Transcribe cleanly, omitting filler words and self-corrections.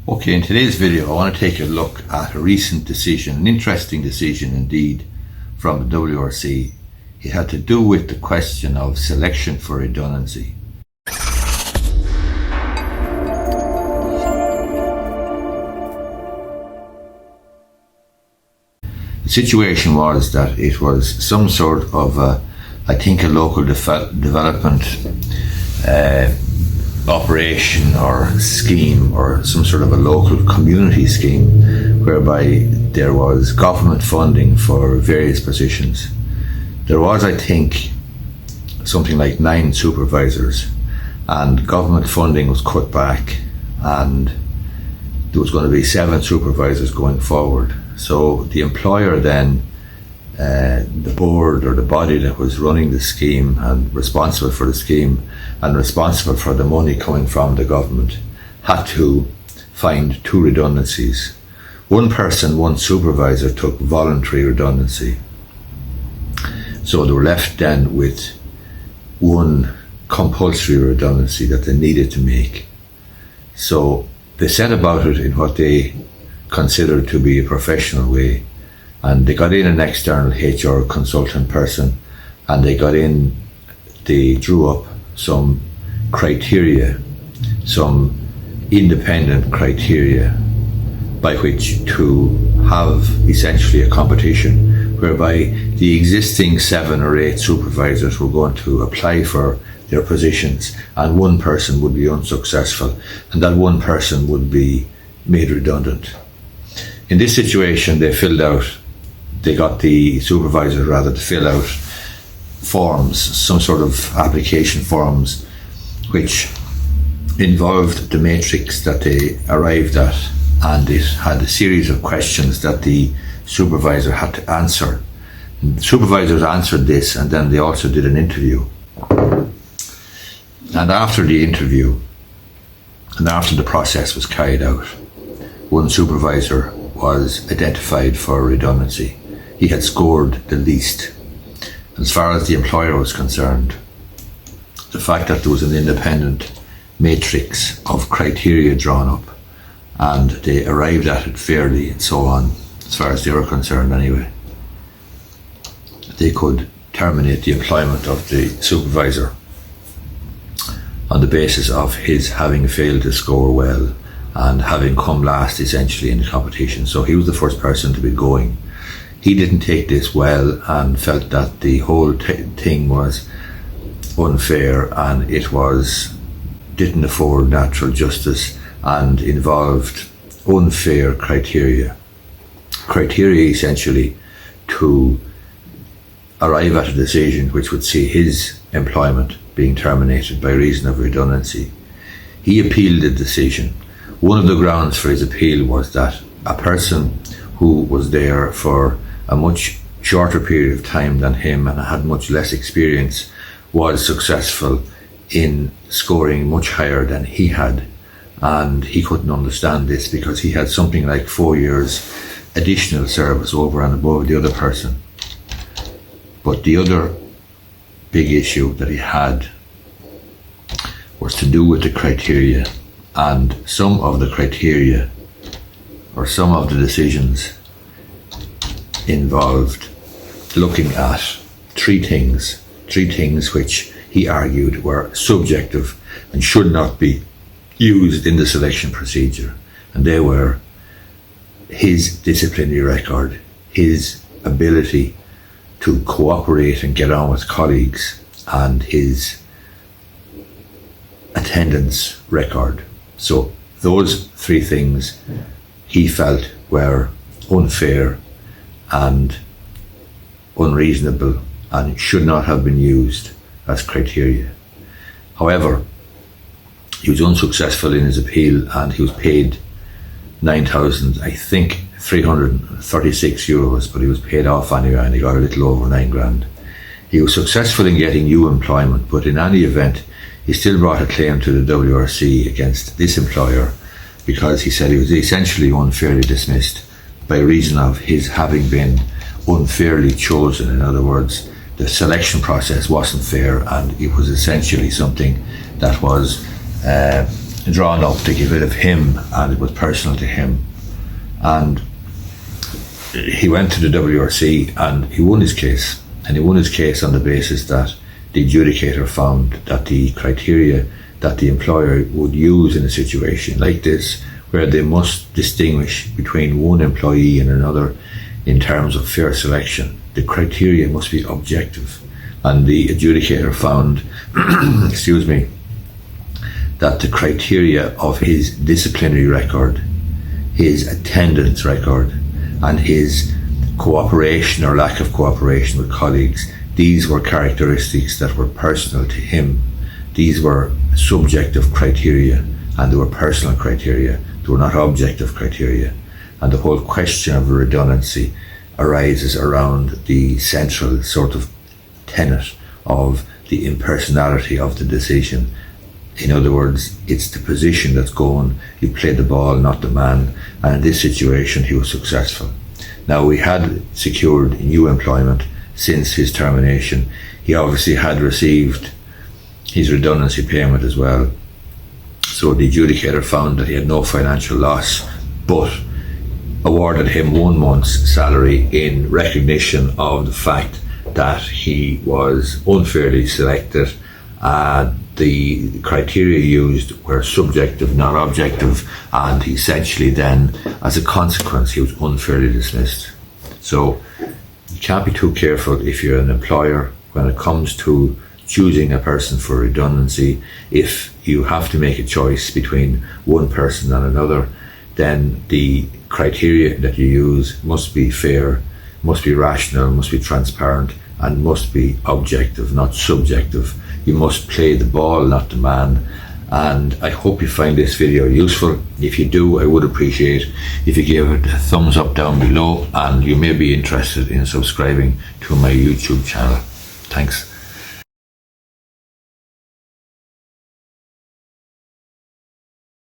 Okay, in today's video I want to take a look at a recent decision, an interesting decision indeed, from the WRC. It had to do with the question of selection for redundancy. The situation was that it was some sort of a local development operation or scheme, or some sort of a local community scheme, whereby there was government funding for various positions. There was, I think, something like 9 supervisors, and government funding was cut back, and there was going to be 7 supervisors going forward. So the employer then, the board or the body that was running the scheme and responsible for the scheme and responsible for the money coming from the government, had to find 2 redundancies. One supervisor took voluntary redundancy. So they were left then with 1 compulsory redundancy that they needed to make. So they set about it in what they considered to be a professional way, and they got in an external HR consultant person, and they drew up some criteria, some independent criteria by which to have essentially a competition whereby the existing 7 or 8 supervisors were going to apply for their positions, and 1 person would be unsuccessful, and that 1 person would be made redundant. In this situation, they got the supervisors rather to fill out forms, some sort of application forms, which involved the matrix that they arrived at, and it had a series of questions that the supervisor had to answer. And the supervisors answered this, and then they also did an interview. And after the interview, and after the process was carried out, 1 supervisor was identified for redundancy. He had scored the least. As far as the employer was concerned, the fact that there was an independent matrix of criteria drawn up, and they arrived at it fairly and so on, as far as they were concerned anyway, they could terminate the employment of the supervisor on the basis of his having failed to score well and having come last essentially in the competition. So he was the first person to be going. He didn't take this well and felt that the whole thing was unfair, and it didn't afford natural justice and involved unfair criteria essentially to arrive at a decision which would see his employment being terminated by reason of redundancy. He appealed the decision. One of the grounds for his appeal was that a person who was there for a much shorter period of time than him and had much less experience was successful in scoring much higher than he had, and he couldn't understand this because he had something like 4 years additional service over and above the other person. But the other big issue that he had was to do with the criteria, and some of the criteria or some of the decisions involved looking at 3 things which he argued were subjective and should not be used in the selection procedure. And they were his disciplinary record, his ability to cooperate and get on with colleagues, and his attendance record. So those 3 things he felt were unfair and unreasonable and should not have been used as criteria. However, he was unsuccessful in his appeal, and he was paid 9,000, I think 336 euros, but he was paid off anyway, and he got a little over 9 grand. He was successful in getting new employment, but in any event, he still brought a claim to the WRC against this employer because he said he was essentially unfairly dismissed by reason of his having been unfairly chosen. In other words, the selection process wasn't fair, and it was essentially something that was drawn up to get rid of him, and it was personal to him. And he went to the WRC and he won his case. And he won his case on the basis that the adjudicator found that the criteria that the employer would use in a situation like this, where they must distinguish between one employee and another in terms of fair selection, the criteria must be objective. And the adjudicator found, excuse me, that the criteria of his disciplinary record, his attendance record, and his cooperation or lack of cooperation with colleagues, these were characteristics that were personal to him. These were subjective criteria, and they were personal criteria. They were not objective criteria. And the whole question of redundancy arises around the central sort of tenet of the impersonality of the decision. In other words, it's the position that's going, you play the ball, not the man. And in this situation, he was successful. Now, we had secured new employment since his termination. He obviously had received his redundancy payment as well. So the adjudicator found that he had no financial loss, but awarded him 1 month's salary in recognition of the fact that he was unfairly selected. The criteria used were subjective, not objective, and essentially then, as a consequence, he was unfairly dismissed. So you can't be too careful if you're an employer when it comes to choosing a person for redundancy. If you have to make a choice between one person and another, then the criteria that you use must be fair, must be rational, must be transparent, and must be objective, not subjective. You must play the ball, not the man. And I hope you find this video useful. If you do, I would appreciate if you give it a thumbs up down below, and you may be interested in subscribing to my YouTube channel. Thanks.